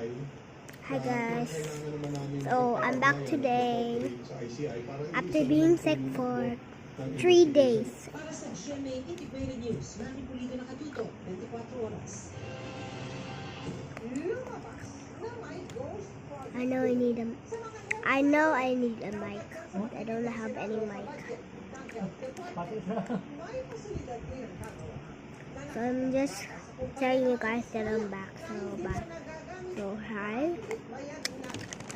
Hi guys. So I'm back today after being sick for 3 days. Para sa GMA Integrated News, Manny Pulido nakatuto, 24 oras. Lumabas na may ghost project. I know I need a mic, but I don't have any mic. So I'm just telling you guys that I'm back. So hi.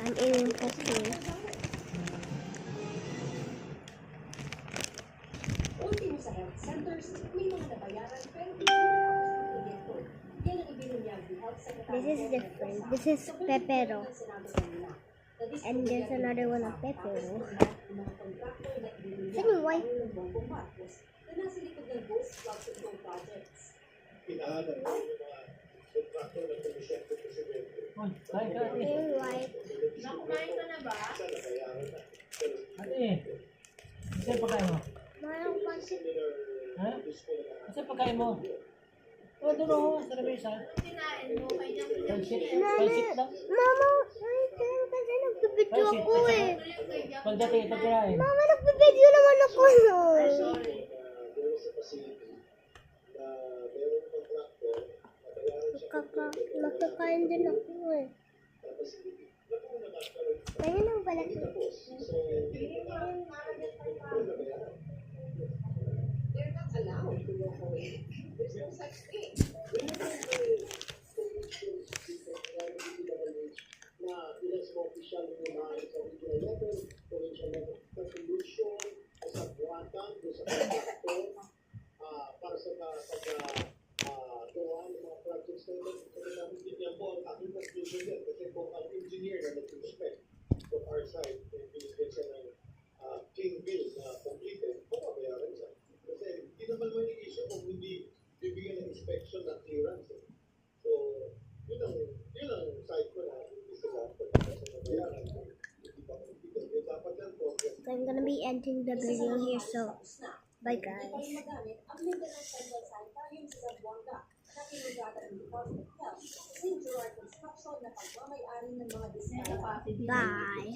I'm aiming for 2. Ultimo sa health centers, may mga nabayaran pero hindi na proyekto. Yan ang ibinunyag ni Health Secretary. This is different. This is Pepero. And there's another one of Pepero. Saan yung white? Na nasa likod ng Ghost Flood Control Projects. Pinaalam mo yung mga contractor ng komisyon ng presidente. Yung white. Nakumain ka na ba? Isa nabayaran na. Ate, kasi pagkain mo? Mayroong pansit. Ha? Kasi pagkain mo? O, doon ako, sa lamesa. Kinain mo, kaya Pansit, Mama, pansit lang. Mama, wait lang kasi nagbibideo ako eh. Pagdating ito kinain. Mama, nagbibideo naman ako nun. Sorry. There was a facility na mayroong contractor, nabayaran siya Makakain din ako eh. tapos nakuha na magkaroon Kaya nang balat mo. tapos. So, nabayaran. They're not allowed to walk away. There's no such thing. Na ilang sa official ng mga sa regional level, provincial level, resolution, sa buwatan, sa contractor, para sa gawa ng mga projects na ito. Kasi namin din yan po ang aking conclusion yan. Kasi kung ang engineer na nag-respect from our side, binigyan siya ng king bill na completed, mababayaran siya. Kasi hindi naman may issue kung hindi bibigyan ng inspection na clearance. So, yun ang side ko na hindi sila pagkakasabayaran. So I'm gonna be ending the video here, so bye guys. Magamit ang maintenance central sanitarium sa Zamboanga na pinagdatan ng Department of Health, St. Gerard Construction na pagmamayari ng mga diskaya. Bye.